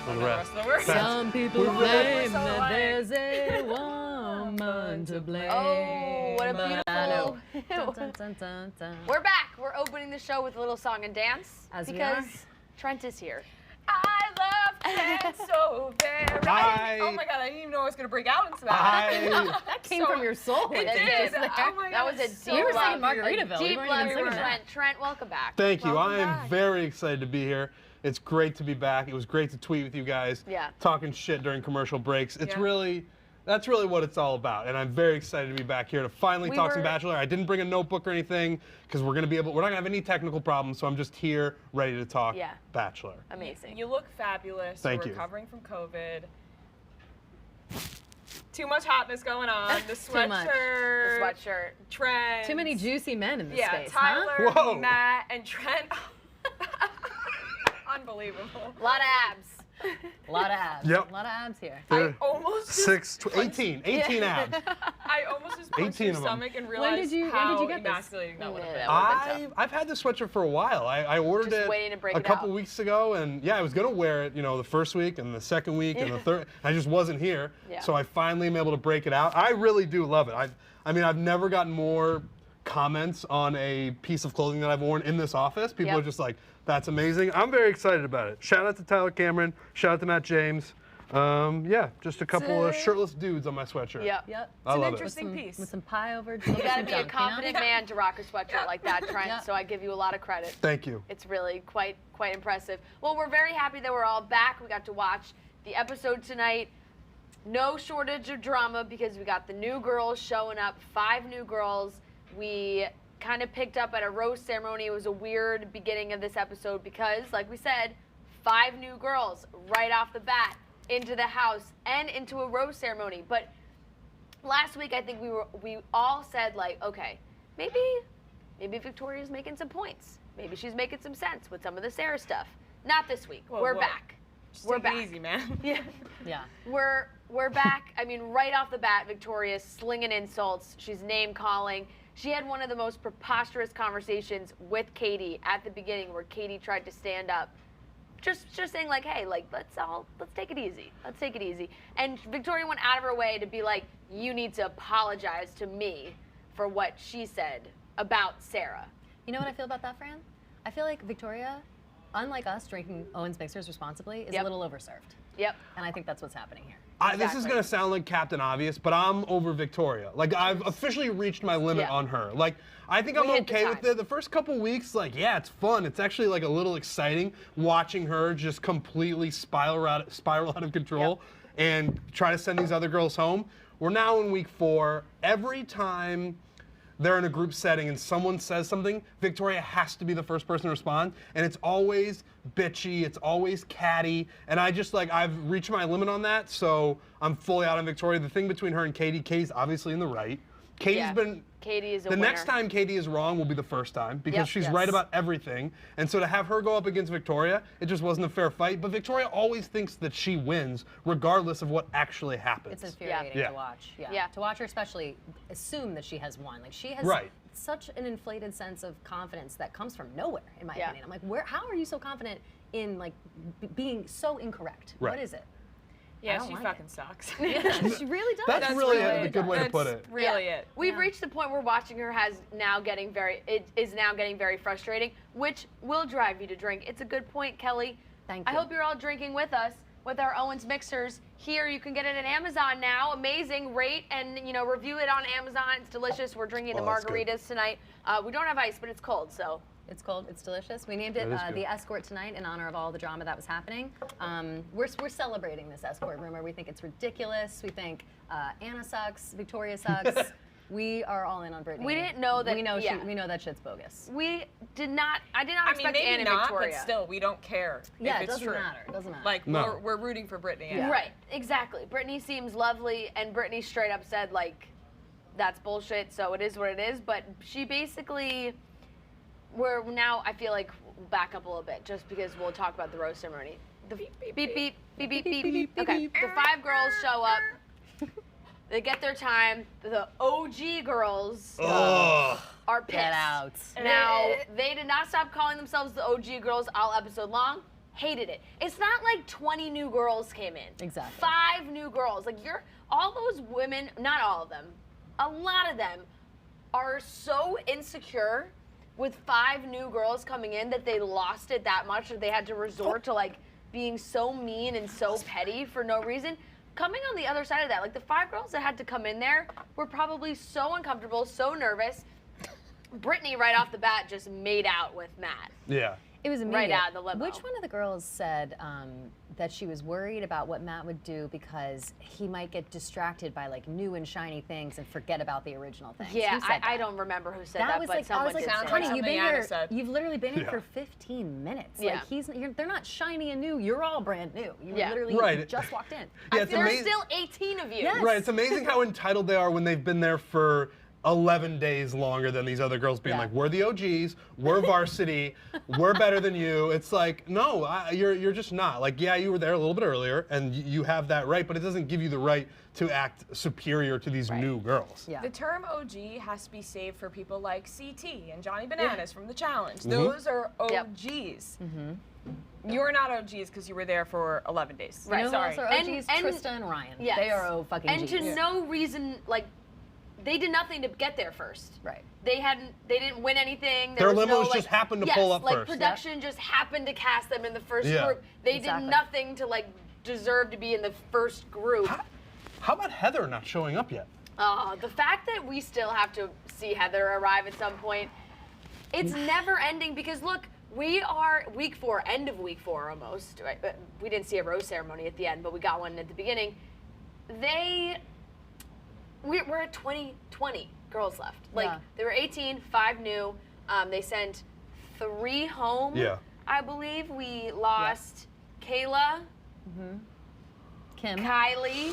for the rest. Some people claim that there's a woman to blame. Oh, what a beautiful. Dun, dun, dun, dun, dun. We're back. We're opening the show with a little song and dance. As we because Trent is here. I love Trent so very. Oh my God, I didn't even know I was gonna break out into that. That came from your soul. It did. Oh my God, That was a so deep We were love. singing Margaritaville. We Deep weren't love even for singing that. Trent. Trent, welcome back. Thank you. Welcome I am back. very excited to be here. It's great to be back. It was great to tweet with you guys, talking shit during commercial breaks. It's that's really what it's all about. And I'm very excited to be back here to finally talk some Bachelor. I didn't bring a notebook or anything because we're not gonna have any technical problems. So I'm just here ready to talk Bachelor. Amazing. You look fabulous. Thank you. You're recovering from COVID. Too much hotness going on. The sweatshirt. Trent. Too many juicy men in this space, Tyler, huh? Matt, and Trent. Unbelievable. A lot of abs. A lot of abs. Yep. A lot of abs here. I almost 18 abs. I almost just punched 18 your of them. stomach and realized when how did you get this? emasculating that would have been. I've had this sweatshirt for a while. I ordered Just it waiting to break a it couple out. weeks ago, and I was gonna wear it, the first week and the second week and the third. I just wasn't here, so I finally am able to break it out. I really do love it. I mean, I've never gotten more comments on a piece of clothing that I've worn in this office. People are just like, "That's amazing." I'm very excited about it. Shout out to Tyler Cameron. Shout out to Matt James. Just a couple of shirtless dudes on my sweatshirt. Yep. I love it. Interesting piece. With some pie over. You gotta be a confident man to rock a sweatshirt like that, Trent. So I give you a lot of credit. Thank you. It's really quite impressive. Well, we're very happy that we're all back. We got to watch the episode tonight. No shortage of drama because we got the new girls showing up. 5 new girls. We kind of picked up at a rose ceremony. It was a weird beginning of this episode because, like we said, 5 new girls right off the bat into the house and into a rose ceremony. But last week, I think we all said, like, okay, maybe Victoria's making some points. Maybe she's making some sense with some of the Sarah stuff. Not this week. We're back. We're back. Easy, man. Yeah. We're back. I mean, right off the bat, Victoria's slinging insults. She's name calling. She had one of the most preposterous conversations with Katie at the beginning, where Katie tried to stand up, just saying like, "Hey, like let's take it easy. Let's take it easy." And Victoria went out of her way to be like, "You need to apologize to me for what she said about Sarah." You know what I feel about that, Fran? I feel like Victoria, unlike us drinking Owens mixers responsibly, is a little overserved. Yep. And I think that's what's happening here. This is going to sound like Captain Obvious, but I'm over Victoria. Like, I've officially reached my limit on her. Like, I think I'm okay with it. The first couple weeks, like, yeah, it's fun. It's actually, like, a little exciting watching her just completely spiral out of control and try to send these other girls home. We're now in week 4. Every time they're in a group setting and someone says something, Victoria has to be the first person to respond, and it's always bitchy, it's always catty, and I've reached my limit on that, so I'm fully out on Victoria. The thing between her and Katie's obviously in the right. Katie is a winner. Next time Katie is wrong will be the first time because she's right about everything. And so to have her go up against Victoria, it just wasn't a fair fight. But Victoria always thinks that she wins regardless of what actually happens. It's infuriating to watch. To watch her especially assume that she has won. Like she has such an inflated sense of confidence that comes from nowhere, in my opinion. I'm like, how are you so confident in like being so incorrect? What is it? Yeah, she fucking sucks. She really does. That's really a good way to put it. Really it. We've reached the point where watching her is now getting very frustrating, which will drive you to drink. It's a good point, Kelly. Thank you. I hope you're all drinking with us with our Owens mixers. Here, you can get it at Amazon now. Amazing. Rate and review it on Amazon. It's delicious. We're drinking the margaritas tonight. We don't have ice, but it's cold, so. It's cold. It's delicious. We named it the Escort tonight in honor of all the drama that was happening. We're celebrating this escort rumor. We think it's ridiculous. We think Anna sucks. Victoria sucks. We are all in on Brittany. We didn't know that. We know that shit's bogus. I did not expect maybe Anna and not, Victoria. But still, we don't care. Yeah, if it's true. It doesn't matter. Like we're rooting for Brittany. Yeah. Right. Exactly. Brittany seems lovely, and Brittany straight up said like, "That's bullshit." So it is what it is. But she basically. I feel like we'll back up a little bit just because we'll talk about the rose ceremony. The beep, beep, beep, beep, beep, beep, beep. Okay, the 5 girls show up. They get their time. The OG girls are pissed. Get out. Now, they did not stop calling themselves the OG girls all episode long. hated it. It's not like 20 new girls came in. Exactly. 5 new girls. Like all those women, not all of them, a lot of them are so insecure with 5 new girls coming in that they lost it that much that they had to resort to like being so mean and so petty for no reason. Coming on the other side of that, like the 5 girls that had to come in there were probably so uncomfortable, so nervous. Brittany right off the bat just made out with Matt. Yeah. It was immediate. Right out of the limo. Which one of the girls said that she was worried about what Matt would do because he might get distracted by like new and shiny things and forget about the original things? Yeah, I don't remember who said that, was but like, someone I was like, did say honey, that. you've literally been here for 15 minutes. Yeah. Like they're not shiny and new. You're all brand new. You literally just walked in. Yeah, it's There's still 18 of you. Yes. Right, it's amazing how entitled they are when they've been there for 11 days longer than these other girls being like, we're the OGs, we're varsity, we're better than you. It's like, no, you're just not. Like, yeah, you were there a little bit earlier, and you have that right, but it doesn't give you the right to act superior to these new girls. Yeah. The term OG has to be saved for people like CT and Johnny Bananas from The Challenge. Those are OGs. You're not OGs because you were there for 11 days. Right. Sorry. Who else are OGs? Trista and Ryan. Yes. They are fucking And Gs. to no reason, like, they did nothing to get there first. Right. They didn't win anything. Their was limos no, just happened to pull up like first. Production just happened to cast them in the first group. They did Exactly. nothing to like deserve to be in the first group. How about Heather not showing up yet? The fact that we still have to see Heather arrive at some point, it's never ending because look, we are week 4, end of week 4 almost. Right? We didn't see a rose ceremony at the end, but we got one at the beginning. We're at 20 girls left. Like there were 18, 5 new. They sent 3 home. Yeah. I believe we lost Kayla, Kim. Kylie,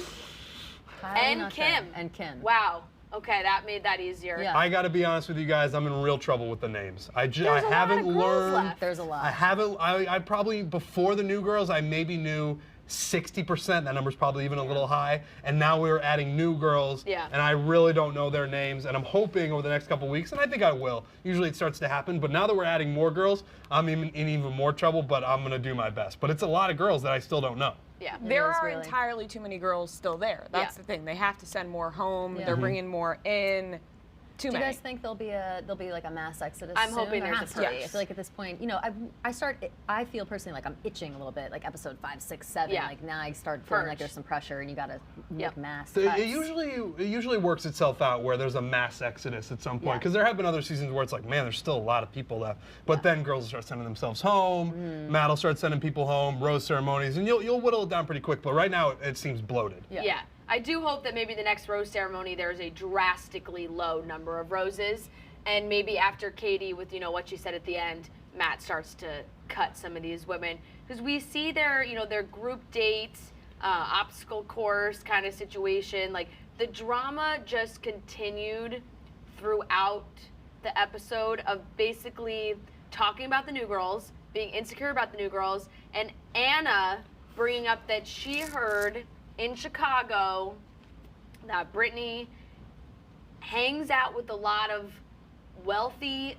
and not Kim. sure. And Kim. Wow. Okay, that made that easier. Yeah. I got to be honest with you guys, I'm in real trouble with the names. I There's a lot haven't of girls learned. left. There's a lot. I probably, before the new girls, I maybe knew 60%. That number's probably even a little high. And now we're adding new girls. Yeah. And I really don't know their names. And I'm hoping over the next couple weeks, and I think I will. Usually it starts to happen. But now that we're adding more girls, I'm in even more trouble, but I'm going to do my best. But it's a lot of girls that I still don't know. Yeah. There are really. entirely too many girls still there. That's the thing. They have to send more home. Yeah. They're bringing more in. Too Do you many. guys think there'll be like a mass exodus? I'm soon? hoping There there's has a to be. push. I feel like at this point, I feel personally like I'm itching a little bit, like episode 5, 6, 7. Yeah. Like now I start feeling like Purge. there's some pressure, and you got to make mass It cuts. usually works itself out where there's a mass exodus at some point, because there have been other seasons where it's like, man, there's still a lot of people left. But then girls will start sending themselves home. Matt will start sending people home. Rose ceremonies, and you'll whittle it down pretty quick. But right now it seems bloated. Yeah. I do hope that maybe the next rose ceremony there's a drastically low number of roses, and maybe after Katie with what she said at the end, Matt starts to cut some of these women, because we see their their group dates, obstacle course kind of situation. Like the drama just continued throughout the episode of basically talking about the new girls, being insecure about the new girls, and Anna bringing up that she heard in Chicago that Brittany hangs out with a lot of wealthy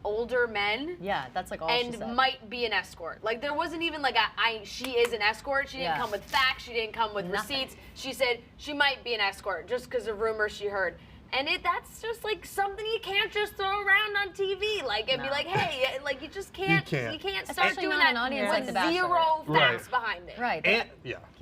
older men. Yeah, that's like all she said. And might be an escort. Like there wasn't even like she is an escort. She didn't come with facts. She didn't come with receipts. She said she might be an escort just because of rumors she heard. And that's just like something you can't just throw around on TV, like and be like, hey, like you just can't. You can't start Especially doing not that an audience with like The Bachelor. zero facts behind it. Right. And,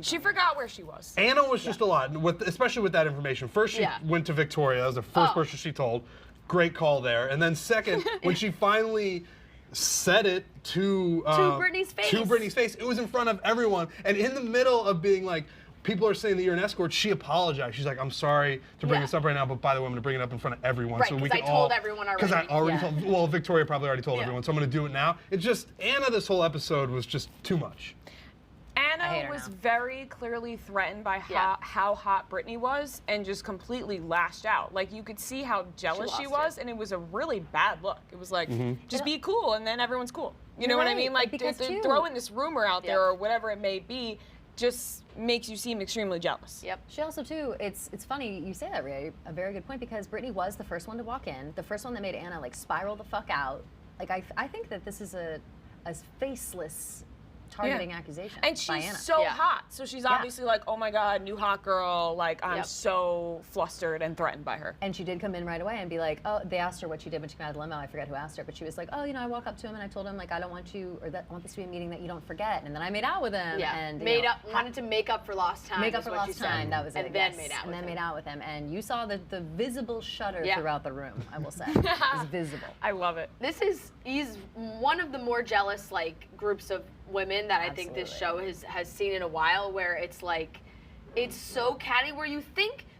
She forgot where she was. Anna was just a lot, especially with that information. First, she went to Victoria. That was the first person she told. Great call there. And then second, when she finally said it to Brittany's face. To Brittany's face, it was in front of everyone. And in the middle of being like, people are saying that you're an escort, she apologized. She's like, I'm sorry to bring this up right now, but by the way, I'm going to bring it up in front of everyone. Right, so we because can I told everyone already. Because I already told, well, Victoria probably already told everyone, so I'm going to do it now. It's just, Anna, this whole episode was just too much. Anna was very clearly threatened by how hot Brittany was and just completely lashed out. Like you could see how jealous she was, and it was a really bad look. It was like, just be cool, and then everyone's cool. You know what I mean? Like throwing this rumor out there or whatever it may be just makes you seem extremely jealous. Yep. She also too, it's funny you say that, Ray, a very good point, because Brittany was the first one to walk in, the first one that made Anna like spiral the fuck out. Like I think that this is a faceless targeting accusation. And she's by Anna. so hot. So she's obviously like, oh my God, new hot girl. Like, I'm so flustered and threatened by her. And she did come in right away and be like, oh, they asked her what she did when she came out of the limo. I forget who asked her, but she was like, oh, I walk up to him and I told him, like, I don't want you, or that I want this to be a meeting that you don't forget. And then I made out with him. Yeah. And wanted to to make up for lost time. Make up for lost time. That was it. And then made out. And then made out with him. And you saw the visible shudder throughout the room. I will say, it's visible. I love it. He's one of the more jealous groups of women that I think this show has seen in a while. Where it's like, it's so catty. Where you're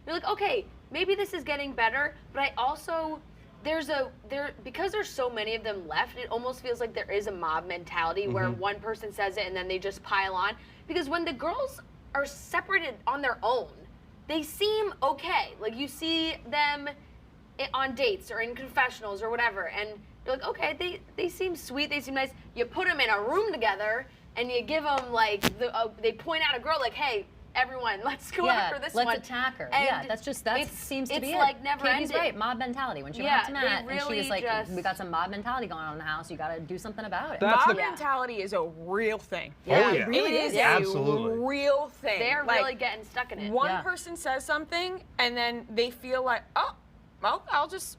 like, okay, maybe this is getting better, but I also. Because there's so many of them left, it almost feels like there is a mob mentality where one person says it and then they just pile on. Because when the girls are separated on their own, they seem okay. Like you see them on dates or in confessionals or whatever, and you're like, okay, they seem sweet, they seem nice. You put them in a room together and you give them they point out a girl like, hey, everyone, let's go after this one. Let's attack her. And that seems to be it. It's like never Katie's ending. right, mob mentality. When she went up to Matt really and she was like, we got some mob mentality going on in the house, you got to do something about it. Mob mentality is a real thing. Yeah. It really is Absolutely. a real thing. They're really getting stuck in it. One person says something and then they feel like, oh, well, I'll just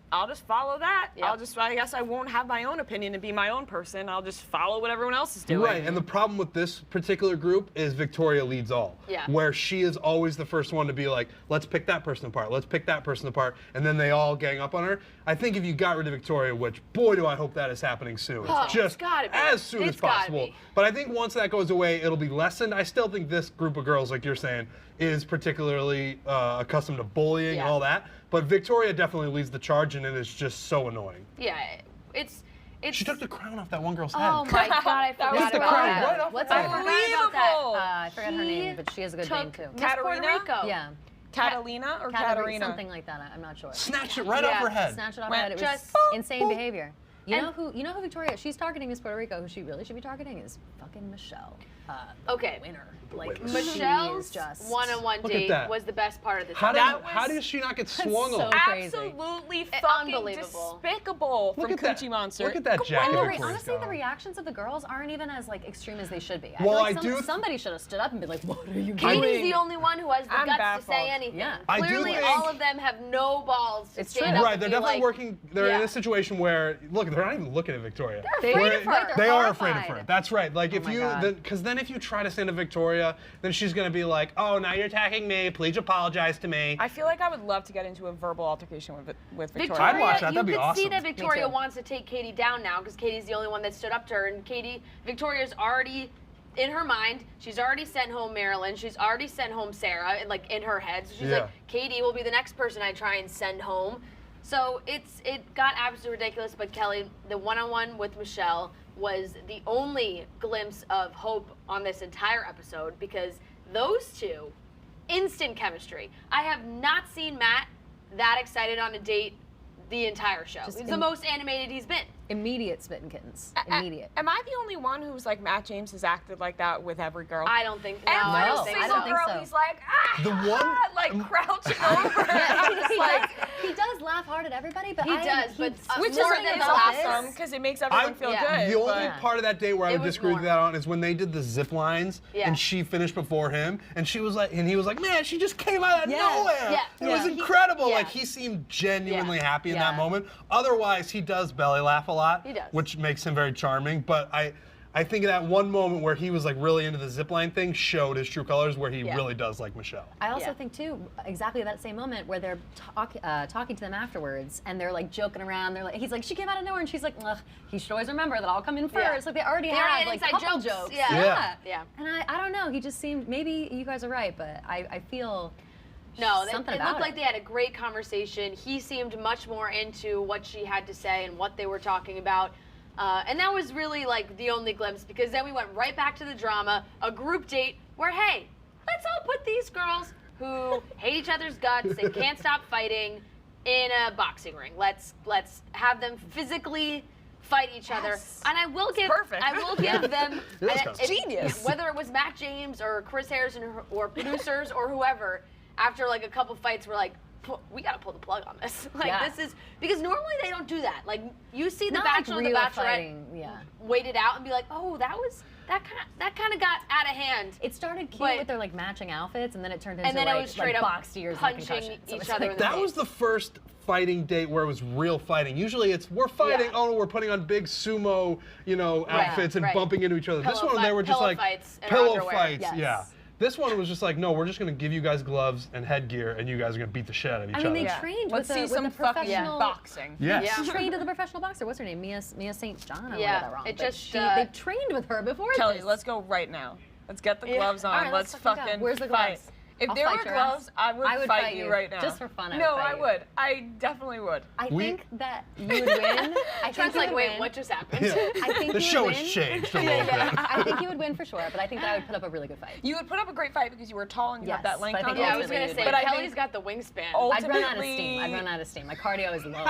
follow that. Yep. I guess I won't have my own opinion and be my own person. I'll just follow what everyone else is doing. Right, and the problem with this particular group is Victoria leads all. Yeah. Where she is always the first one to be like, let's pick that person apart, let's pick that person apart, and then they all gang up on her. I think if you got rid of Victoria, which, boy, do I hope that is happening soon. Just as soon as possible. But I think once that goes away, it'll be lessened. I still think this group of girls, like you're saying, is particularly accustomed to bullying and all that. But Victoria definitely leads the charge, and it is just so annoying. Yeah, it's. She took the crown off that one girl's head. Oh my God, I forgot about that. Right off What's her I head. forgot about that. I forgot her name, but she has a good name too. Katarina? Puerto Rico. Yeah. Catalina or Katarina? Something like that. I'm not sure. Snatched it right off her head. Snatched it off her head. It was insane behavior. You know who Victoria? She's targeting Miss Puerto Rico. Who she really should be targeting is fucking Michelle. Winner. Like Michelle's one-on-one date was the best part of the show. How does she not get swung on? Absolutely fucking despicable from Coochie Monster. Look at that jacket. Honestly, the reactions of the girls aren't even as extreme as they should be. Well, I feel like somebody should have stood up and been like, "What are you doing?" Katie's the only one who has the guts baffled. to say anything. Yeah. Clearly, all of them have no balls to stand up. Right, they're definitely working. They're in a situation where, look, they're not even looking at Victoria. They're afraid of her. They are afraid of her. That's right. Like because then if you try to stand up Victoria, then she's gonna be like, oh, now you're attacking me. Please apologize to me. I feel like I would love to get into a verbal altercation with Victoria. I'd watch that. That'd be awesome. You could see that Victoria wants to take Katie down now because Katie's the only one that stood up to her, and Victoria's already in her mind. She's already sent home Marilyn. She's already sent home Sarah, in her head. So she's like, Katie will be the next person I try and send home. So it got absolutely ridiculous. But Kelly, the one-on-one with Michelle was the only glimpse of hope on this entire episode because those two, instant chemistry. I have not seen Matt that excited on a date the entire show. It's the most animated he's been. Immediate spitting kittens. Immediate. Am I the only one who's like Matt James has acted like that with every girl? I don't think. No, I don't think so. He's like, crouching over. He does laugh hard at everybody, but which is awesome because it makes everyone feel good. The only part of that day where I would disagree with that on is when they did the zip lines and she finished before him, and she was like, and he was like, man, she just came out of nowhere. It was incredible. Like he seemed genuinely happy in that moment. Otherwise, he does belly laugh a lot. He does. Which makes him very charming. But I think that one moment where he was like really into the zipline thing showed his true colors, where he really does like Michelle. I also think too, exactly that same moment where they're talking to them afterwards, and they're like joking around. They're like, he's like, she came out of nowhere, and she's like, ugh, he should always remember that I'll come in first. Like they already had like couple jokes. Yeah. And I don't know. He just seemed. Maybe you guys are right, but I feel. No, it looked like they had a great conversation. He seemed much more into what she had to say and what they were talking about. And that was really like the only glimpse because then we went right back to the drama, a group date where, hey, let's all put these girls who hate each other's guts and can't stop fighting in a boxing ring. Let's have them physically fight each other. And I will give them genius. Whether it was Matt James or Chris Harrison or producers or whoever, after like a couple fights, we're like, we gotta pull the plug on this. This is because normally they don't do that. Like you see the Bachelor and the Bachelorette wait it out and be like, oh, that was that kind of got out of hand. It started cute with their like matching outfits, and then it turned into it was straight up box ears punching and each other. That was the first fighting date where it was real fighting. Usually it's we're fighting. Yeah. Oh, we're putting on big sumo, outfits and bumping into each other. This one they were just like pillow fights. Yes. Yeah. This one was just like, no, we're just going to give you guys gloves and headgear, and you guys are going to beat the shit out of each other. I mean, they trained Let's with see some the fucking professional boxing. Yes. She trained with a professional boxer. What's her name? Mia St. John. I Yeah, got that wrong. it But just, they trained with her before. Kelly, this. let's go right now. Let's get the gloves on. All right, let's fucking fucking go. Where's the fight. gloves? If I'll there fight were your gloves, ass. I would fight you right now. Just for fun, I would. I definitely would. I think that you would win. I Trent's like, wait, what just happened? Yeah. I think The you show would has win. changed a little bit. I think you would win for sure, but I think that I would put up a really good fight. You would put up a great fight because you were tall and you have Yes, that length but I on think Yeah, you. I was gonna say, But I Kelly's think got the wingspan. I'd run out of ultimately- steam. I'd run out of steam. My cardio is low.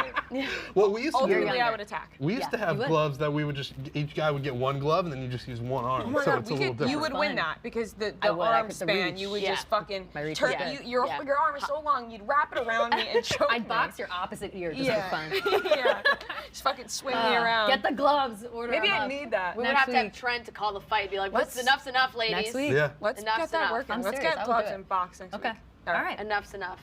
Well, we used to do Ultimately, younger. I would attack. We used to Yeah, have you would. gloves that we would just each guy would get one glove and then you just use one arm. Oh my so God, it's a little you different. would Fun. win that because the I would, I arm could- the span, reach. you would Yeah. just fucking My reach turn. is good. Your arm is so long, you'd wrap it around me and choke I'd me. box your opposite ear just Yeah. for fun. Yeah. Just fucking swing me around. Get the gloves. Order Maybe them I up. need that. We would Next have to have week. Trent to call the fight, be like, "What's Let's- enough's enough, ladies? Next week. Yeah. Let's Enough's get that enough. working. I'm Let's serious, get I will gloves do it. and box next Okay. week. All right. Enough's enough."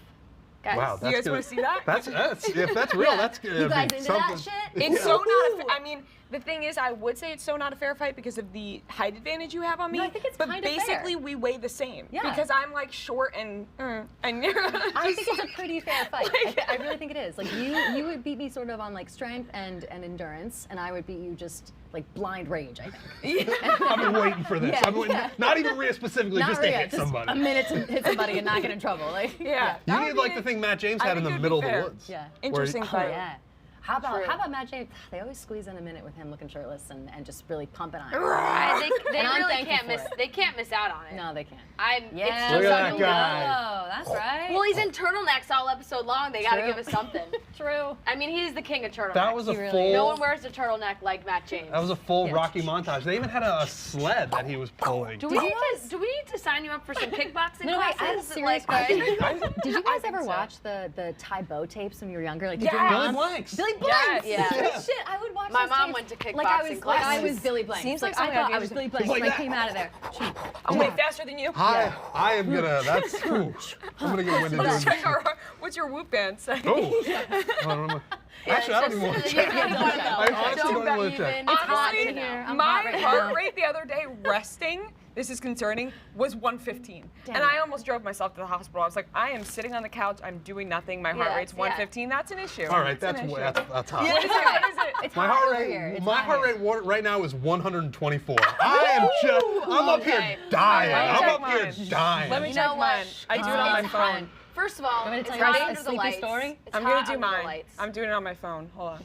Guys, Wow, that's You guys gonna, want to see that? That's if that's real, that's gonna You guys be into something. that shit? It's so not. I mean, the thing is, I would say it's so not a fair fight because of the height advantage you have on me. No, I think it's but kinda basically, fair. we weigh the same. Yeah. Because I'm like short and you're. I think it's a pretty fair fight. I really think it is. Like you would beat me sort of on like strength and endurance, and I would beat you just like blind rage. I think. I've been waiting for this. Yeah, I've been waiting, yeah. not even Rhea specifically, Not just Rhea, to hit just somebody. a minute to hit somebody and not get in trouble. Like Yeah. You That need would like be the thing Matt James I had in think the it would middle be of the fair. woods. Yeah. Interesting Oh fight. yeah. How True. about Matt James? They always squeeze in a minute with him looking shirtless and just really pumping on. they And I'm really thankful can't for miss. it. They can't miss out on it. No, they can't. It's Look just at that so guy. Oh, that's right. Well, he's in turtlenecks all episode long. They got to True. give us something. True. I mean, he's the king of turtlenecks. That was a He really full. is. No one wears a turtleneck like Matt James. That was a full Yeah. Rocky montage. They even had a sled that he was pulling. Do we need to sign you up for some kickboxing No, wait, classes? I have a serious Like, question. Did you guys think ever so. watch the Ty Bo tapes when you were younger? Like, did Yes. your Billy mom? Blanks. Billy Blanks. Yes. Holy Yeah. shit, I would watch My those mom tapes went to like I kickboxing was like I classes. was Billy Blanks. Seems like I something I'd thought be I was Billy Blanks Like when I that. came out of there. I'm way faster than you. I am gonna. That's. Ooh, I'm gonna get winded Let's doing check our. What's your whoop band say? Oh. I don't know. Actually, I don't even want to check. I honestly don't even want to check. It's hot Honestly, in here. I'm my hot right heart now. rate the other day resting, this is concerning, was 115. And I almost drove myself to the hospital. I was like, I am sitting on the couch, I'm doing nothing, my heart Yeah, rate's yeah. 115. That's an issue. All right, That's an issue. that's hot. What is it? What is it? It's My hot heart over here. rate, It's my hot heart here. rate right now is 124. I am just, I'm up here Okay. dying. Let me I'm check up here mine. dying. Let me You check know what? mine. I do it on my It's phone. hot. First of all, Want me to it's tell you hot a under the sleepy lights. story? It's I'm hot going to do under the mine. lights. I'm doing it on my phone. Hold on.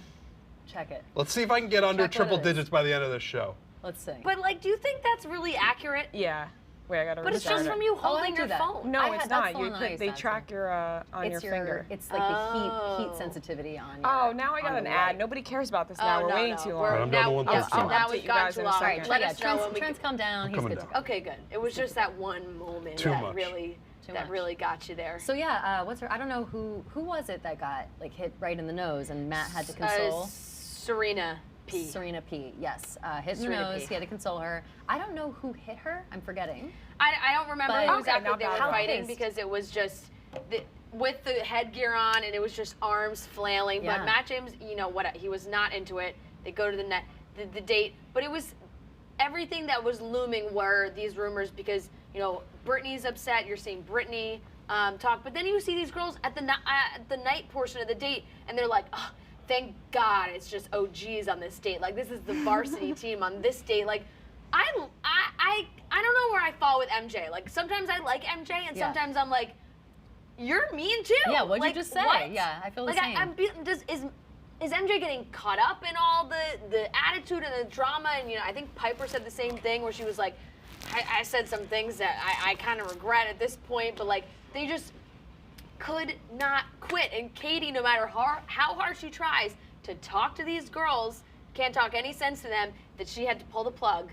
Check it. Let's see if I can get under Check what triple it is. digits by the end of this show. Let's see. But like, do you think that's really accurate? Yeah. Wait, I got to But it's restart just it. from you I holding do your that. phone. No, I it's had- that's not. the You one that I could, used they to have track your on your finger. It's like the heat sensitivity on your. Oh, now I got on an the ad. light. Nobody cares about this Oh, now. We're no, waiting no. too We're- long. I'm down to now, 115. now I'll we've update you gone guys too in a long. second. Let yeah, us know when we Trent's come down. He's coming good to down. go. Okay, good. It was just that one moment Too that much. really Too much. really got you there. So yeah, what's her? I don't know who was it that got like hit right in the nose and Matt had to console. Serena P. Serena P. Yes, hit in the Serena nose. P. He had to console her. I don't know who hit her. I'm forgetting. I don't remember But- who Okay, exactly not they were bad. fighting How because it was just with the headgear on and it was just arms flailing. Yeah. But Matt James, you know what? He was not into it. They go to the date, but it was everything that was looming were these rumors because Brittany's upset. You're seeing Brittany talk, but then you see these girls at the night portion of the date, and they're like, oh, thank God it's just OGs on this date. Like this is the varsity team on this date. Like I don't know where I fall with MJ. Like sometimes I like MJ, and Yeah. sometimes I'm like, you're mean too. Yeah, what'd like, you just say? what? Yeah, I feel the like same. Is MJ getting caught up in all the attitude and the drama? And I think Piper said the same thing where she was like, I said some things that I kind of regret at this point, but like they just could not quit. And Katie, no matter how hard she tries to talk to these girls, can't talk any sense to them, that she had to pull the plug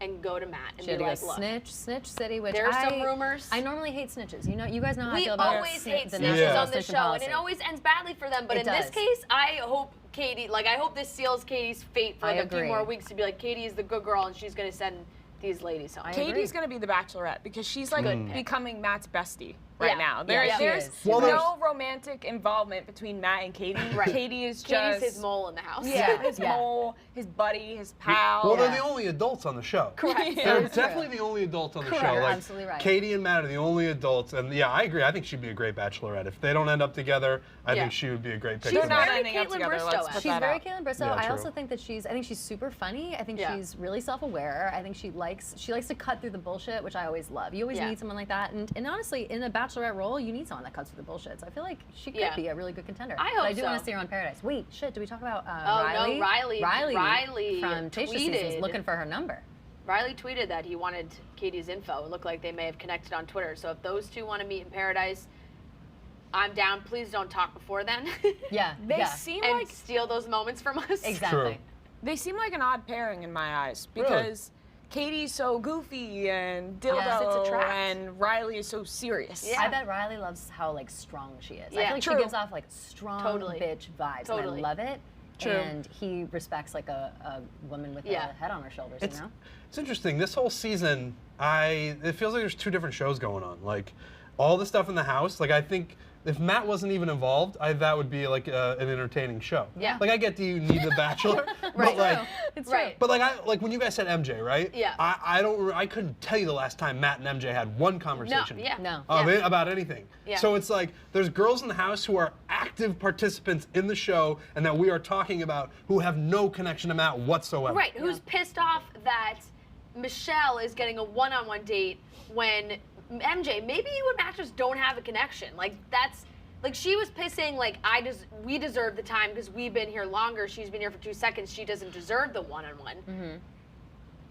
and go to Matt and She had be to like, go look, snitch city, which there's some rumors. I normally hate snitches. You guys know how I We feel about always hate the snitches Yeah. on this snitching show, policy. and it always ends badly for them. But It in this does. case, I hope Katie, I hope this seals Katie's fate for I like a few agree. more weeks to be like, Katie is the good girl, and she's going to send these ladies home. Katie's going to be the Bachelorette because she's like becoming Matt's bestie now. Yeah, There's no romantic involvement between Matt and Katie. Right. Katie is Katie's just his mole in the house. Yeah, his mole, his buddy, his pal. Well, they're the only adults on the show. Correct. They're definitely the only adults on the show. Like, absolutely right. Katie and Matt are the only adults, and yeah, I agree. I think she'd be a great Bachelorette. If they don't end up together, I think she would be a great pick. She's for very that. ending up Caitlin together. Bristow. Let's put She's that very out. Caitlin Bristow. Yeah, I true. also think that I think she's super funny. I think she's really self-aware. I think she likes to cut through the bullshit, which I always love. You always need someone like that, and honestly, in a Bachelorette role, you need someone that cuts through the bullshit. So I feel like she could be a really good contender. I hope but I do so. want to see her on Paradise. Wait, shit, did we talk about no, Riley? Riley from Tasha tweeted. Seasons looking for her number. Riley tweeted that he wanted Katie's info. It looked like they may have connected on Twitter. So if those two want to meet in Paradise, I'm down. Please don't talk before then. They seem and like steal those moments from us. Exactly. True. they seem like an odd pairing in my eyes because Katie's so goofy and dildo, and Riley is so serious. I bet Riley loves how like strong she is. Yeah. I feel like she gives off like strong bitch vibes. And I love it. True. And he respects like a woman with a head on her shoulders. You know. It's interesting. This whole season, it feels like there's two different shows going on. Like all the stuff in the house. Like I think if Matt wasn't even involved, that would be like an entertaining show. Yeah. Like I get you need the Bachelor, Right. but like, It's true. but like when you guys said MJ, right? Yeah. I couldn't tell you the last time Matt and MJ had one conversation. About anything. Yeah. So it's like there's girls in the house who are active participants in the show and that we are talking about who have no connection to Matt whatsoever. Right. Who's pissed off that Michelle is getting a one-on-one date when MJ, maybe you and Matt just don't have a connection. Like that's like she was pissing like we deserve the time because we've been here longer. She's been here for 2 seconds. She doesn't deserve the one-on-one.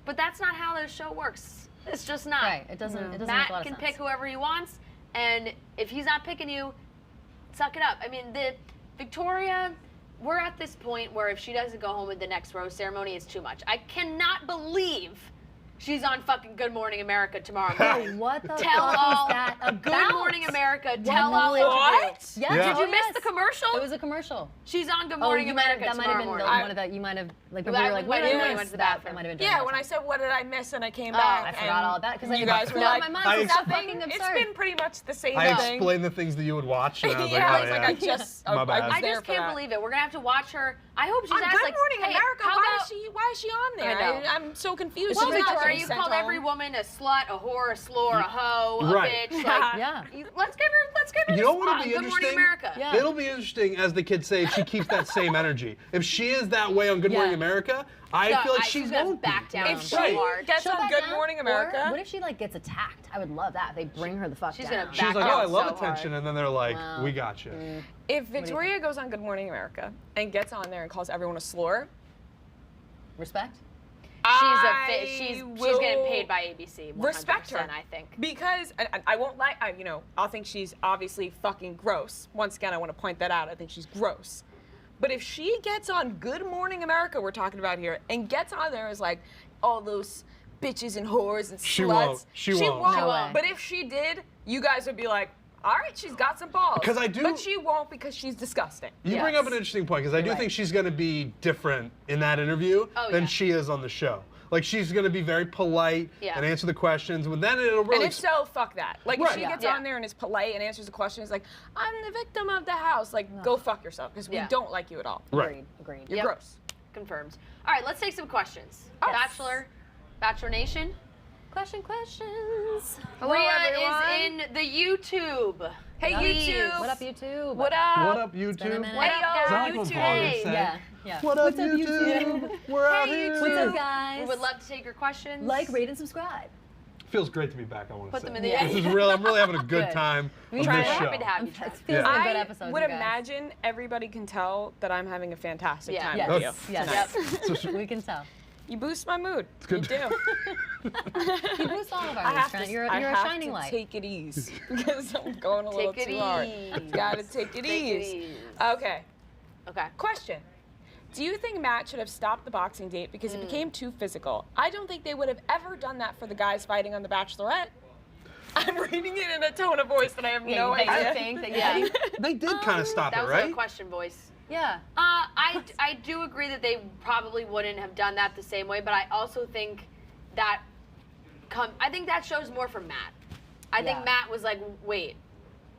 But that's not how the show works. It's just not. Right. It doesn't. It doesn't Matt make a lot of can sense. pick whoever he wants, and if he's not picking you, suck it up. I mean, the Victoria. We're at this point where if she doesn't go home with the next rose ceremony, it's too much. I cannot believe she's on fucking Good Morning America tomorrow morning. What the Tell fuck all. is that about? Good Morning America. Tell all What? interview. Yeah. Did you miss the commercial? It was a commercial. She's on Good Morning America That might have tomorrow been morning. one of that. You might have like. Well, We were I like, went what in did when I I miss? went to the That bathroom. might have been. Yeah, when I said what did I miss and I came back. I forgot all that because you guys were my like, mind was I- fucking absurd. it's been pretty much the same I thing. explained the things that you would watch. And I was Yeah, I like, was oh, like, yeah. I just, My bad. I was I there just for can't that. believe it. We're gonna have to watch her. I hope she's On asked Good like, Morning hey, America, how why about, is she on there? I know. I'm so confused. Well, She's not Victoria, getting you sent called home. every woman a slut, a whore, a slore, a hoe, a Right. bitch. Like, Yeah. let's give her You the know what spot. would be Good Morning interesting? America. Yeah. It'll be interesting, as the kids say, if she keeps that same energy. If she is that way on Good Morning America, I feel like she's she gonna won't be. back down If so she hard. gets She'll on back Good down, Morning or America, what if she like gets attacked? I would love that. They bring her the fuck She's down. gonna She's back like, oh, I down love so attention, hard. and then they're like, Wow. we got you. if Victoria goes on Good Morning America and gets on there and calls everyone a slur, Respect. She's getting paid by ABC. 100%, respect her. I think. Because I won't lie, I'll think she's obviously fucking gross. Once again, I want to point that out. I think she's gross. But if she gets on Good Morning America, we're talking about here, and gets on there as like all those bitches and whores and sluts, She won't. She won't. No way. But if she did, you guys would be like, all right, she's got some balls. Because I do- But she won't because she's disgusting. You bring up an interesting point, because I do think she's going to be different in that interview than she is on the show. Like, she's going to be very polite and answer the questions, but then it'll really... And if so, fuck that. Like, if Right. she gets on there and is polite and answers the question, is like, I'm the victim of the house. Like, go fuck yourself, because we don't like you at all. Right. Agreed. You're gross. Confirmed. All right, let's take some questions. Bachelor Nation. Questions. Hello, Rhea everyone. is in the YouTube. Hey, Please. YouTube. What up, YouTube? What up? What up, been a YouTube? minute. Hey, Is that like what YouTube. vloggers say? Yeah. What up, What's up, YouTube? We're out here. What's up, guys? We would love to take your questions. Like, rate, and subscribe. Feels great to be back, I want to Put say. them in the This is really, I'm really having a good Good. time We of try. this We're show. happy to have you. It Chad. feels like a good I episode. would you guys. imagine everybody can tell that I'm having a fantastic time Yes. with you. Yes. Yep. We can tell. You boost my mood. It's good. You do. You boost all of I our have Trent. to, You're I a have shining to light. take it easy because I'm going a little Take it too hard. easy. Gotta take it Take it easy. easy. Okay. Okay. Question. Do you think Matt should have stopped the boxing date because it became too physical? I don't think they would have ever done that for the guys fighting on The Bachelorette. I'm reading it in a tone of voice that I have no you idea. think that, They did kind of stop That it, was right? a question voice. Yeah. I do agree that they probably wouldn't have done that the same way, but I also think that I think that shows more from Matt. I think Matt was like, wait,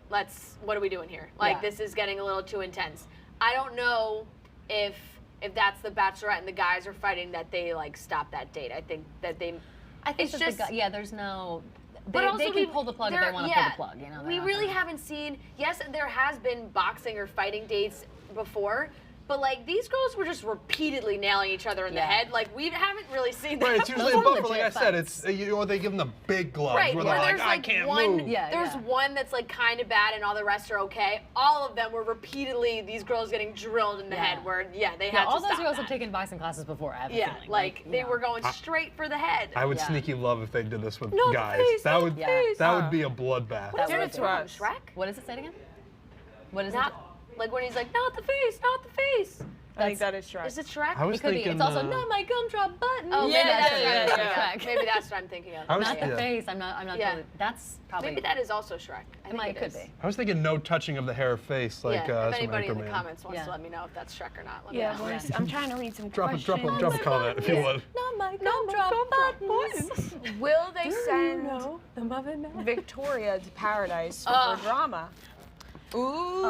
what are we doing here? Like, this is getting a little too intense. I don't know if that's the Bachelorette and the guys are fighting that they like stop that date. I think it's just there's no. They can pull the plug if they want to pull the plug. You know. We really haven't seen. Yes, there has been boxing or fighting dates before. But, like, these girls were just repeatedly nailing each other in the head. Like, we haven't really seen that. Right, it's usually a bumper. Like I said, it's they give them the big gloves where they're like, I can't move. There's one that's, like, kind of bad and all the rest are okay. All of them were repeatedly, these girls getting drilled in the head where, they had to stop all those girls have taken boxing classes before, I have a feeling. Like they were going straight for the head. I would sneaky love if they did this with guys. That would be a bloodbath. What is it from Shrek? What does it say again? What is it? Like when he's like, not the face, not the face. I think that is Shrek. Is it Shrek? I was thinking, It's also not my gumdrop buttons. Oh, maybe that's Shrek. Maybe that's what I'm thinking of. Not the face. I'm not. Totally, that's probably. Maybe that is also Shrek. It could be. I was thinking no touching of the hair or face, like if anybody in the comments wants to let me know if that's Shrek or not. Let me know. I'm trying to read some questions. Drop a comment if you would. Not my gumdrop buttons. Will they send Victoria to Paradise for drama? Ooh,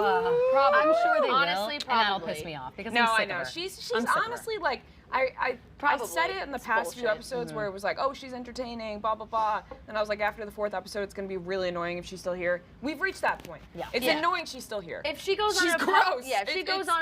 probably. I'm sure they honestly, will, probably. And that'll piss me off because I know she's honestly like I said it in the past few episodes where it was like, oh, she's entertaining, blah blah blah, and I was like, after the 4th episode, it's gonna be really annoying if she's still here. We've reached that point. Yeah, it's annoying she's still here. If she goes on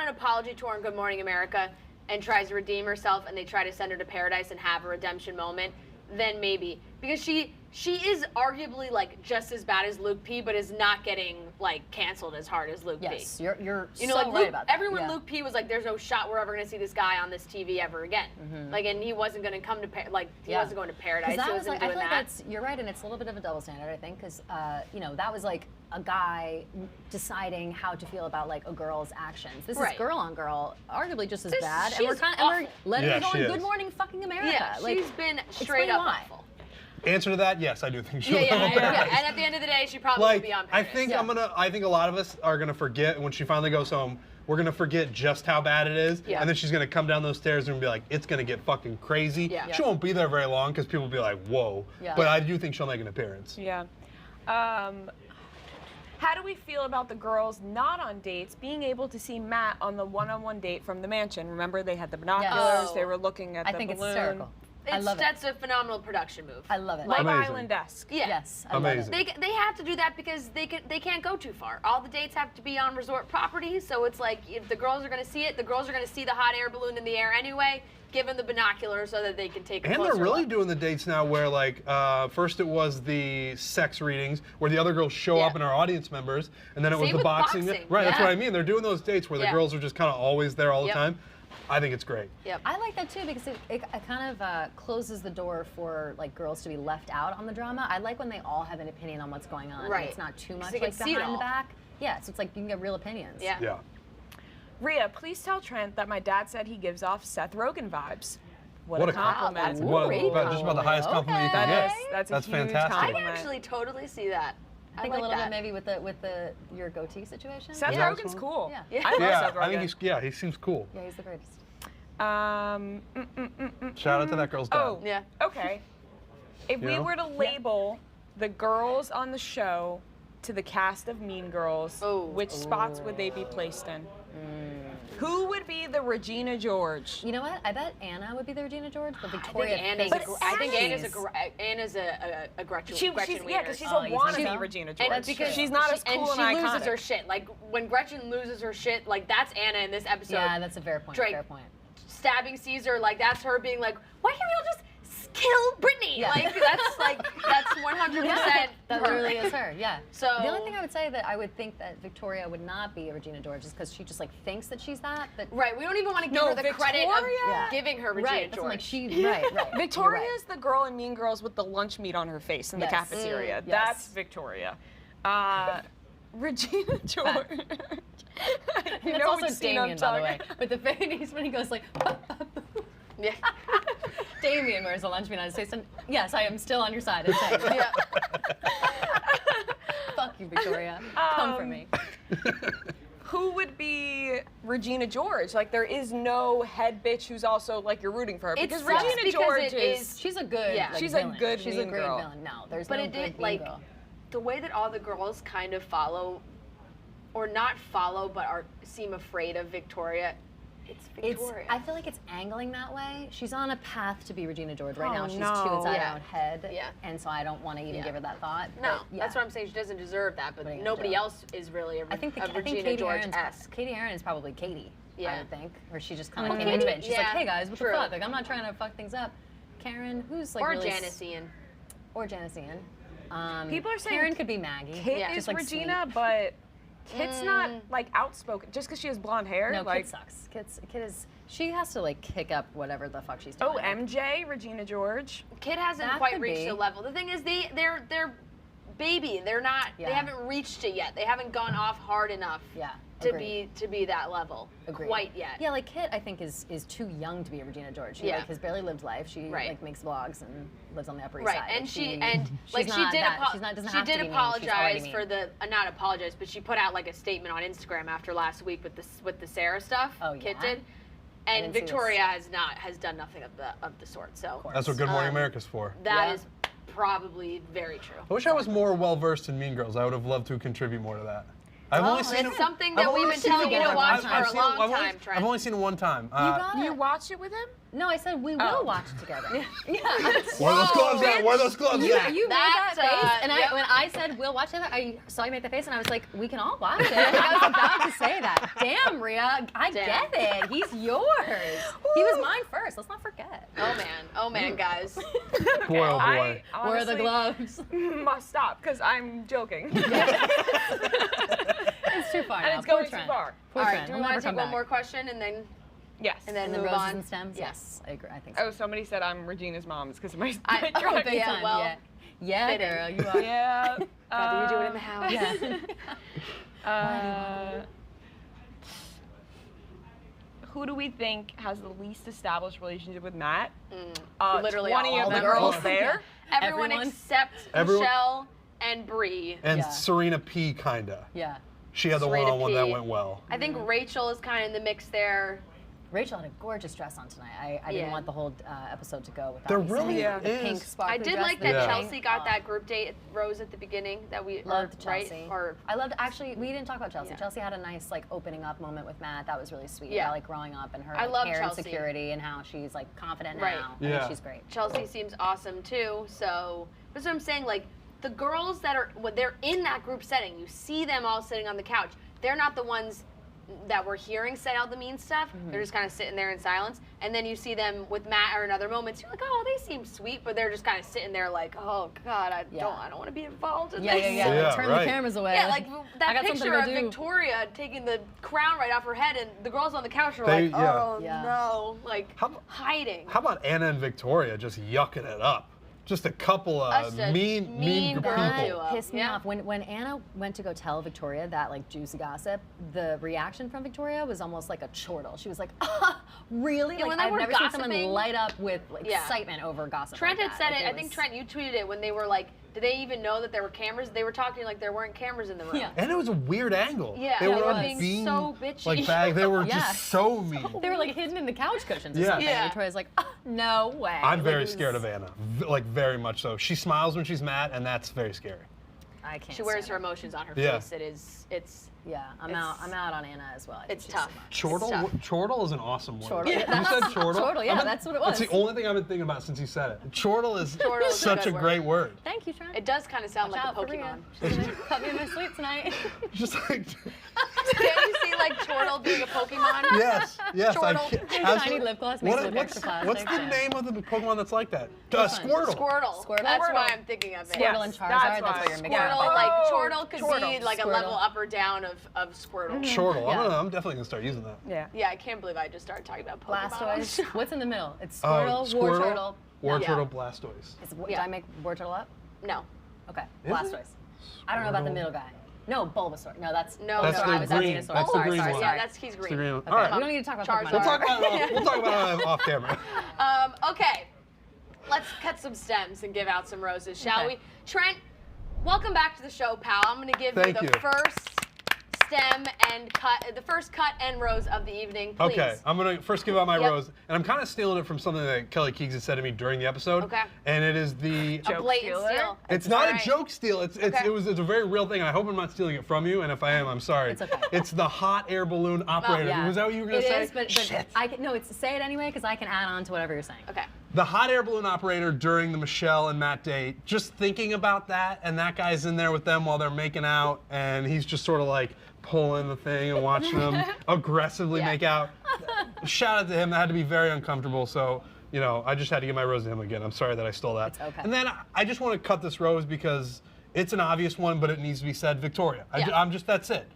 an apology tour in Good Morning America and tries to redeem herself, and they try to send her to Paradise and have a redemption moment, then maybe because she is arguably like just as bad as Luke P, but is not getting like canceled as hard as Luke P. Yes, you're you know, so like right about that. Everyone Luke P was like, there's no shot we're ever gonna see this guy on this TV ever again. Like, and he wasn't gonna come to he wasn't going to Paradise. He wasn't doing that. You're right, and it's a little bit of a double standard, I think, because that was like a guy deciding how to feel about like a girl's actions. This is girl on girl, arguably just as bad, and we're letting her go in Good Morning fucking America. Yeah, she's been straight up awful. Answer to that, yes, I do think she'll. Yeah. And at the end of the day, she probably will be on Paradise. I think a lot of us are gonna forget when she finally goes home. We're gonna forget just how bad it is, and then she's gonna come down those stairs and be like, "It's gonna get fucking crazy." Yeah. She won't be there very long because people will be like, "Whoa!" Yeah. But I do think she'll make an appearance. Yeah. How do we feel about the girls not on dates being able to see Matt on the one-on-one date from the mansion? Remember, they had the binoculars. They were looking at the balloon. I think it's hysterical. That's a phenomenal production move. I love it. Like Island-esque. Yeah. Yes. Amazing. They have to do that because they can't go too far. All the dates have to be on resort properties, so it's like if the girls are going to see it, the girls are going to see the hot air balloon in the air anyway. Give them the binoculars so that they can take a closer And they're really look. doing the dates now where like first it was the sex readings where the other girls show up and are audience members, and then it was the boxing. Right, that's what I mean. They're doing those dates where the girls are just kind of always there all the time. I think it's great. Yep. I like that too because it kind of closes the door for like girls to be left out on the drama. I like when they all have an opinion on what's going on. Right. And it's not too much like behind the back. Yeah, so it's like you can get real opinions. Yeah. Rhea, please tell Trent that my dad said he gives off Seth Rogen vibes. What a compliment. Just about the highest compliment you can get. That's fantastic. I can actually totally see that. I think like a little bit maybe with your goatee situation. Seth Rogen's cool. Yeah. I love Seth Rogen. I think he seems cool. Yeah, he's the greatest. Shout out to that girl's dad. Oh, yeah. Okay. If we were to label the girls on the show to the cast of Mean Girls, which spots would they be placed in? Who would be the Regina George? You know what? I bet Anna would be the Regina George, but Victoria. I think Anna's a Gretchen. Because she's a wannabe Regina George. And because she's not as cool and iconic. She loses her shit. Like when Gretchen loses her shit, like that's Anna in this episode. Yeah, that's a fair point. Fair point. Stabbing Caesar, like that's her being like, why can't we all just kill Brittany? Yeah. That's 100%. That really is her. Yeah. So the only thing I would say that I would think that Victoria would not be a Regina George is because she just like thinks that she's that. But right, we don't even want to give her the credit of giving her Regina George. Right. Victoria is the girl in Mean Girls with the lunch meat on her face in the cafeteria. That's Victoria. Regina George. It's also Damien, by the way. With the face when he goes like. Yeah. Damien wears a lunch meat on his face, and yes, I am still on your side. Fuck you, Victoria. Come for me. who would be Regina George? Like, there is no head bitch who's also like you're rooting for her because Regina George is. She's a good. Yeah. Like, she's villain. a good. She's mean a great girl. villain. No, there's but no it good did mean like girl. the way that all the girls kind of follow, or not follow, but seem afraid of Victoria. It's Victoria. I feel like it's angling that way. She's on a path to be Regina George right now. She's no. too inside her own head. Yeah. And so I don't want to even give her that thought. No, but, that's what I'm saying. She doesn't deserve that, but nobody else is really a Regina George-esque. Katie Aaron is probably Katie, I would think. Or she just kind of Katie, came into it. And she's like, hey guys, what true. the fuck? Like, I'm not trying to fuck things up. Karen, who's like or really Janice Ian. Or Janice Ian. People are saying Karen could be Maggie. Kit is like Regina, but Kit's not like outspoken just because she has blonde hair. No, like, Kit sucks. Kit is. She has to like kick up whatever the fuck she's doing. Oh, MJ, Regina George. Kit hasn't quite reached the level. The thing is, they're baby. They're not. They haven't reached it yet. They haven't gone off hard enough. To be that level quite yet. Yeah, like Kit, I think is too young to be a Regina George. She like has barely lived life. She like makes vlogs and lives on the Upper East Side. And she did apologize for the not apologize, but she put out like a statement on Instagram after last week with the Sarah stuff. Oh, Kit did. And Victoria has done nothing of the sort. So that's what Good Morning America's for. That is probably very true. I wish I was more well versed in Mean Girls. I would have loved to contribute more to that. I've only seen it's something that we've been telling you to watch for a long time, Trent. I've only seen it one time. You watched it with him? No, I said we will watch it together. Where are those gloves at? Where are those gloves at? You made that face, and when I said we'll watch it, I saw you make the face, and I was like, we can all watch it. And I was about to say that. Damn, Rhea, I get it. He's yours. He was mine first. Let's not forget. Oh man, guys. Boy, oh boy. Where are the gloves? Must stop because I'm joking. It's too far. And it's going too far. All right, do we want to take one more question and then? Yes. And then the move roses on. and stems? Yes, I agree. I think so. Oh, somebody said I'm Regina's mom. It's because of my big time. Yeah, girl, you are. Yeah. Rather you do it in the house. Yeah. Who do we think has the least established relationship with Matt? Literally 20 all of the the girls girls. there. Everyone except Michelle and Bree. And Serena P, kinda. Yeah. She had the one-on-one that went well. I think Rachel is kind of in the mix there. Rachel had a gorgeous dress on tonight. I didn't want the whole episode to go without There really the pink sparkly I did dress like that Chelsea got that group date rose at the beginning that we loved Chelsea. Right? I loved actually we didn't talk about Chelsea. Chelsea had a nice like opening up moment with Matt. That was really sweet. Yeah, like growing up and her hair insecurity and how she's like confident now. I think she's great. Chelsea seems awesome too. So that's what I'm saying. Like the girls that are when they're in that group setting, you see them all sitting on the couch. They're not the ones that we're hearing say all the mean stuff. They're just kind of sitting there in silence. And then you see them with Matt or in other moments. You're like, oh, they seem sweet, but they're just kind of sitting there like, oh God, I don't want to be involved in this. Like, turn the cameras away. Yeah, like that picture of Victoria taking the crown right off her head, and the girls on the couch are like, oh no, like hiding. How about Anna and Victoria just yucking it up? Just a couple of mean people. Pissed me off. When Anna went to go tell Victoria that like juicy gossip, the reaction from Victoria was almost like a chortle. She was like, really? Yeah, like I've never seen someone light up with excitement over gossip. Trent had said it. I think Trent, you tweeted it when they were like, did they even know that there were cameras? They were talking like there weren't cameras in the room. And it was a weird angle. Yeah, they were being so bitchy. Like bag. They were just so mean. They were like hidden in the couch cushions or something. Victoria's like, no way. I'm very scared of Anna. Like very much so. She smiles when she's mad, and that's very scary. I can't. She wears her emotions on her face. It's. Yeah, I'm out on Anna as well. It's tough. Chortle is an awesome word. Chortle. You said chortle? Chortle, yeah, that's what it was. That's the only thing I've been thinking about since you said it. Chortle is such a great word. Thank you, Trent. It does kind of sound like a Pokemon. She's gonna cut me in my sleep tonight. Just like. Can't you see like Chortle being a Pokemon? Yes. Chortle. Tiny lip gloss makes it look extra plastic. What's the name of the Pokemon that's like that? Squirtle. Squirtle. That's why I'm thinking of it. Squirtle and Charizard. That's what you're mixing up. Squirtle, like Chortle could be like a level up or down of Squirtle. Chortle. I'm definitely gonna start using that. Yeah, I can't believe I just started talking about Pokemon. Blastoise. What's in the middle? It's Squirtle, Wartortle. Wartortle, Blastoise. Did I make Wartortle up? No. Okay. Blastoise. I don't know about the middle guy. No, Bulbasaur. No, that's the green. That's the green one. Yeah, he's green. Okay. All right. We don't need to talk about Pokemon. We'll talk about it off camera. Okay. Let's cut some stems and give out some roses, shall we? Trent, welcome back to the show, pal. I'm going to give you the first stem and cut, the first cut and rose of the evening, please. Okay, I'm going to first give out my rose. And I'm kind of stealing it from something that Kelly Keegs had said to me during the episode. Okay. And it is the... A blatant steal? It's not a joke steal. It's a very real thing. I hope I'm not stealing it from you. And if I am, I'm sorry. It's okay. It's the hot air balloon operator. Yeah. Was that what you were going to say? It is, but Shit. Say it anyway, because I can add on to whatever you're saying. Okay. The hot air balloon operator during the Michelle and Matt date, just thinking about that, and that guy's in there with them while they're making out, and he's just sort of like pulling the thing and watching them aggressively make out. Shout out to him. That had to be very uncomfortable. So, you know, I just had to give my rose to him again. I'm sorry that I stole that. It's okay. And then I just want to cut this rose because it's an obvious one, but it needs to be said. Victoria. I'm just, that's it.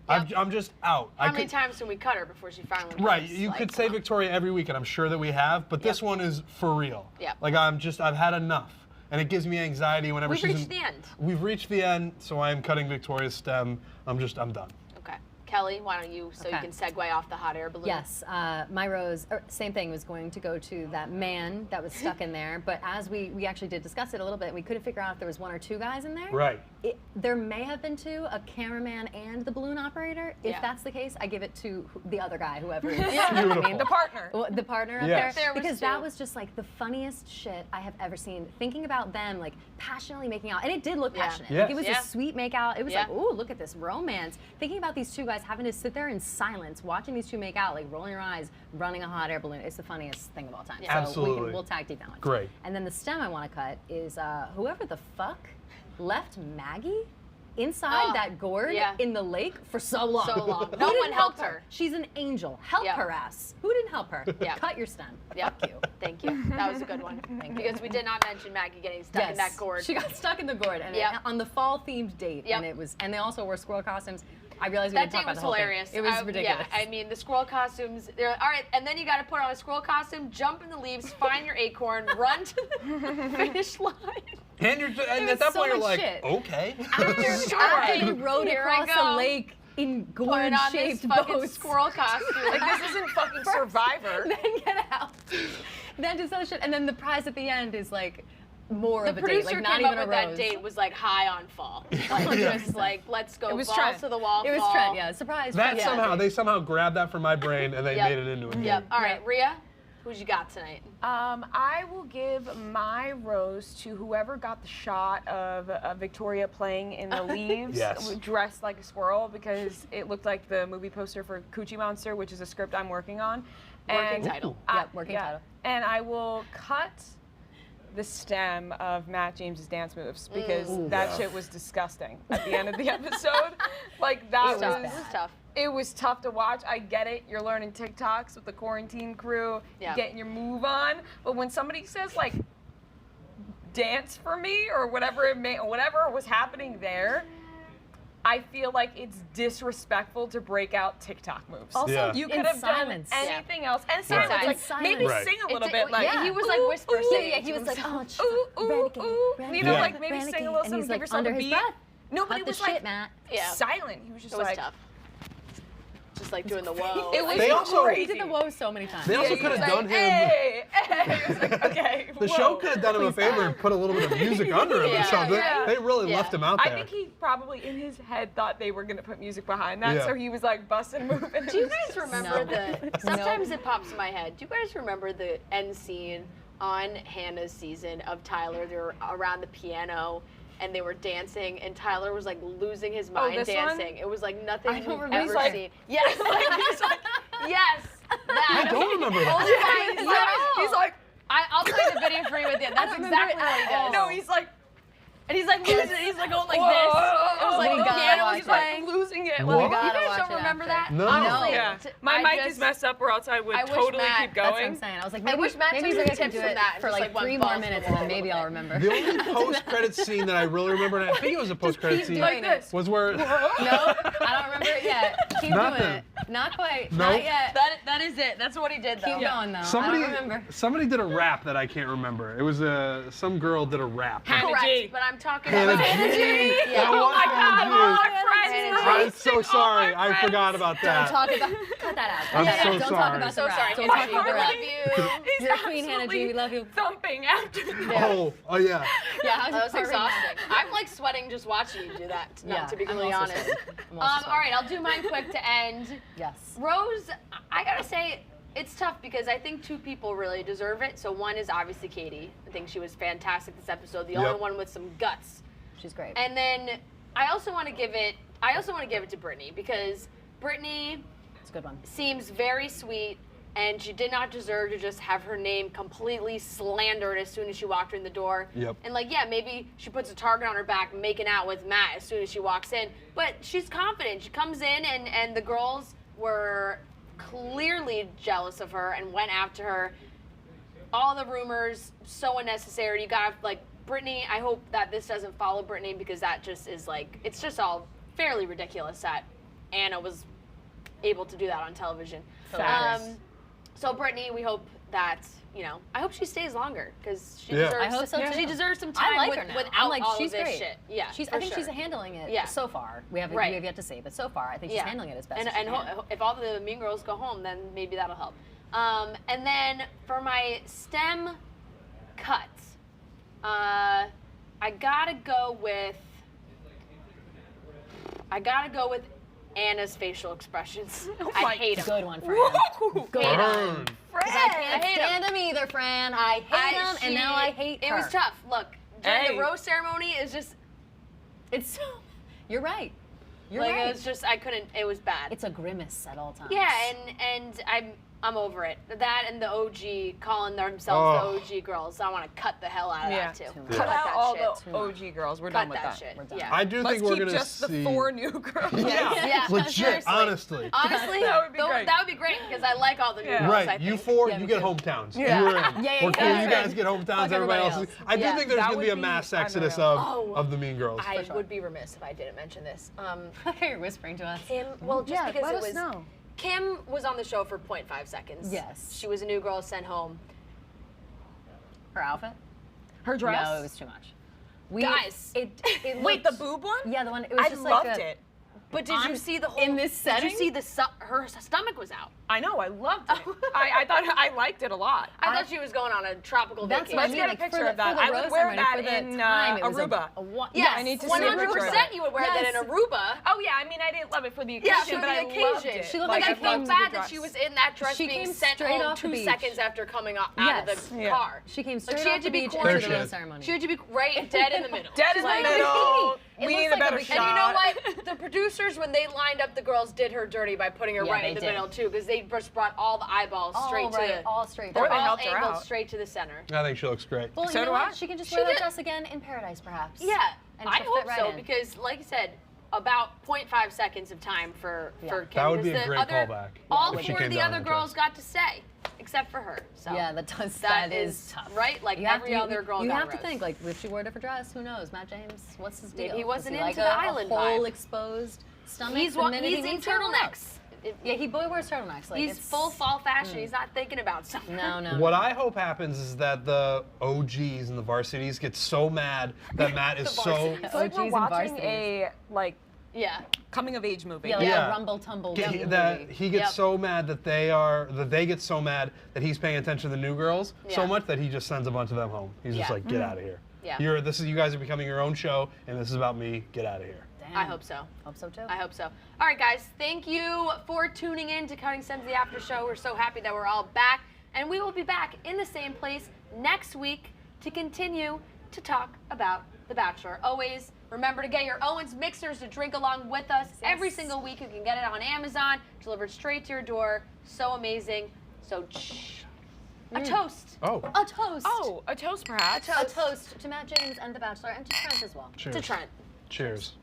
Yep. I'm just out. How many times can we cut her before she finally Right, you could say Victoria every week, and I'm sure that we have, but this one is for real. Yeah. Like I've had enough, and it gives me anxiety whenever We've reached the end. We've reached the end, so I am cutting Victoria's stem. I'm done. Okay. Kelly, why don't you, you can segue off the hot air balloon? Yes, my rose, same thing, was going to go to that man that was stuck in there, but as we actually did discuss it a little bit, we couldn't figure out if there was 1 or 2 guys in there. Right. There may have been 2, a cameraman and the balloon operator. If that's the case, I give it to the other guy, whoever it is. I mean, the partner. The partner up there. Because that was just like the funniest shit I have ever seen. Thinking about them like passionately making out, and it did look passionate. Like, it was a sweet make out. It was like, ooh, look at this romance. Thinking about these 2 guys having to sit there in silence, watching these 2 make out, like rolling your eyes, running a hot air balloon. It's the funniest thing of all time. So Absolutely. we'll tag team that one. Great. And then the stem I want to cut is whoever the fuck left Maggie inside that gourd in the lake for so long. So long. No one helped her. She's an angel. Help her ass. Who didn't help her? Cut your stem. Fuck you. Thank you. That was a good one. Because we did not mention Maggie getting stuck in that gourd. She got stuck in the gourd and on the fall themed date. And they also wore squirrel costumes. I realized we didn't talk about the whole hilarious. Thing. It was ridiculous. Yeah, I mean the squirrel costumes. They're all right, and then you got to put on a squirrel costume, jump in the leaves, find your acorn, run to the finish line. And at that point you're like, okay. After you rode across a lake in gourd-shaped boats. Squirrel costume. Like this isn't fucking Survivor. Then get out. Then just other shit, and then the prize at the end is like. More of a date, like not even a rose. The producer came up with that date was like high on fall, like just like let's go balls to the wall. It was Trent, surprise. That they somehow grabbed that from my brain and they made it into a game. Yep. All right, Rhea, who's you got tonight? I will give my rose to whoever got the shot of Victoria playing in the leaves, dressed like a squirrel, because it looked like the movie poster for Coochie Monster, which is a script I'm working on. Working title. Working title. And I will cut the stem of Matt James's dance moves because that shit was disgusting at the end of the episode. Like that was tough. It was tough to watch. I get it. You're learning TikToks with the quarantine crew, getting your move on. But when somebody says like dance for me or whatever whatever was happening there, I feel like it's disrespectful to break out TikTok moves. Also, you could have done anything else. And silence, like maybe sing a little bit. Like he was like whisper singing. He was like, oh, you know, like maybe sing a little something, give yourself a beat. Nobody was like silent. He was just like. Tough. Just like doing the whoa. It was crazy. He did the whoa so many times. They also could have done him. Hey. It was like, okay. The show could have done him a favor and put a little bit of music under him or something. They really left him out there. I think he probably in his head thought they were going to put music behind that, so he was like busting moving. Do you guys remember sometimes it pops in my head. Do you guys remember the end scene on Hannah's season of Tyler? They were around the piano. And they were dancing, and Tyler was like losing his mind dancing. It was like nothing we've ever seen. Yes, yes. I don't remember that. He's like, I'll play the video for you at the end. That's exactly what he does. No, he's like. And he's like losing it. He's like going like this. It was like the piano was like losing it. You guys don't remember that? No. Honestly, my mic is messed up, or else I would totally keep going. That's what I'm saying. I was like, maybe we could do it for like 3 more minutes, and then maybe I'll remember. The only post-credit scene that I really remember, and I think it was a post-credit scene, was where. No, I don't remember it yet. Keep doing it. Not quite. Nope. Not yet. That is it. That's what he did, though. Keep going, though. Somebody, I don't remember. Somebody did a rap that I can't remember. It was some girl did a rap. Correct, but I'm talking Hannah about G. Yeah. Oh my God, all our friends. I'm so sorry. I forgot about that. Don't talk about. Cut that out. I'm Cut that so out. Don't sorry. talk about the So rap. sorry. Don't talk about the I rap. love you. He's You're Queen Hannah G. We love you. Thumping after that. Oh yeah. Yeah, how's That was your heart exhausting. I'm like sweating just watching you do that. Yeah, To be I'm completely also honest. sweating. I'm also All right, I'll do mine quick to end. Yes. Rose, I gotta say, it's tough because I think two people really deserve it. So one is obviously Katie. I think she was fantastic this episode. The only one with some guts. She's great. And then I also want to give it to Brittany because Brittany It's a good one. seems very sweet, and she did not deserve to just have her name completely slandered as soon as she walked in the door. Yep. And maybe she puts a target on her back making out with Matt as soon as she walks in, but she's confident. She comes in, and the girls were clearly jealous of her and went after her. All the rumors, so unnecessary. You got Brittany, I hope that this doesn't follow Brittany because that just is it's just all fairly ridiculous that Anna was able to do that on television. So Brittany, we hope that, I hope she stays longer because she deserves. I hope so too. She deserves some time I like her now. without I'm like, all she's of this great. shit. Yeah, I think she's handling it so far. We have yet to see, but so far I think she's handling it as best as she can. If all the mean girls go home, then maybe that'll help. And then for my STEM cuts, I gotta go with Anna's facial expressions. I hate them. Good one, Fran. Good one. Fran, I can't stand them either, Fran. I hate them, and now I hate her. It was tough. Look, during the rose ceremony, it's just. It's so. You're right. You're right. right. It was just I couldn't. It was bad. It's a grimace at all times. Yeah, and I'm over it. That and the OG calling themselves the OG girls. I want to cut the hell out of that too. Cut out that all shit. the OG girls. We're Cut done with that. shit. We're done. Yeah. I do Let's think we're keep gonna just see. the 4 new girls. Yeah. Legit, Seriously. honestly. Honestly, That would be great. That would be great because I like all the new girls. I Right, think. you 4, Yeah, you me get too. hometowns. Yeah. You were in. Yeah, Or 4, you yeah. guys get hometowns. Fuck Everybody else. everybody else. I do Yeah. think there's That gonna would be a be mass exodus unreal. of the mean girls. I would be remiss if I didn't mention this. You're whispering to us. Kim, well, just because let it us was. know. Kim was on the show for 0.5 seconds. Yes. She was a new girl sent home. Her outfit? Her dress? No, it was too much. Guys, Wait, the boob one? Yeah, the one. It was I just loved like it. But did you see the whole? in this setting? Did you see her stomach was out? I know, I loved it. I thought I liked it a lot. I thought she was going on a tropical That's vacation. what I Let's mean, get a like, picture for the- of that. for the I would rose wear ceremony, that for the in time, it was Aruba. Yes, I need to see a picture of 100% that. you would wear that in Aruba. Oh yeah, I mean I didn't love it for the occasion, Yeah, for but the I loved occasion. it. She looked Like, like I a felt king. bad that she was in that dress She being came sent straight home off the 2 beach. seconds after coming out Yes. of the Yeah. car. She came Like, straight she had off to the be beach quartered. into the There rose she is. ceremony. She had to be right dead in the middle. Dead in the Like, middle. It We looks need a like a better bikini. And you know shot. what? The producers, when they lined up the girls, did her dirty by putting her Yeah, right they in the did. middle too, because they just brought all the eyeballs straight to all straight. Or they're they all helped her angled out. straight to the center. I think she looks great. Well, So you know do I. what? She can just She wear that did. dress again in paradise, perhaps. Yeah, And I she'll hope fit right so in. because, like you said, about 0.5 seconds of time for Kim. That would be because a the great other, callback All if she 4 came of the down other in a girls dress. got to stay, except for her. So Yeah, that is tough. right. Like You have every to- other girl. You got have to rose. think, like, if she wore a different dress, who knows? Matt James, what's his deal? Maybe he wasn't Is he into like the a island whole vibe. exposed stomach. He's the minute he in meets her? Who knows? turtlenecks. Yeah, he boy wears turtlenecks. Like, He's it's- full fall fashion. He's not thinking about something. No. What I hope happens is that the OGs and the varsities get so mad that Matt is so. It's like OGs we're and watching varsities. a Yeah. coming of age movie. Yeah, like Yeah. a rumble tumble. That he gets Yep. so mad that they get so mad that he's paying attention to the new girls so Yeah. much that he just sends a bunch of them home. He's just Yeah. like, get out of here. Yeah. You guys are becoming your own show, and this is about me. Get out of here. Damn. I hope so. Hope so too. I hope so. All right, guys. Thank you for tuning in to Cutting Stems the After Show. We're so happy that we're all back, and we will be back in the same place next week to continue to talk about The Bachelor. Always remember to get your Owens mixers to drink along with us every single week. You can get it on Amazon, delivered straight to your door. So amazing. So, a toast. Oh. A toast. Oh, a toast perhaps. A toast to Matt James and The Bachelor and to Trent as well. Cheers. To Trent. Cheers.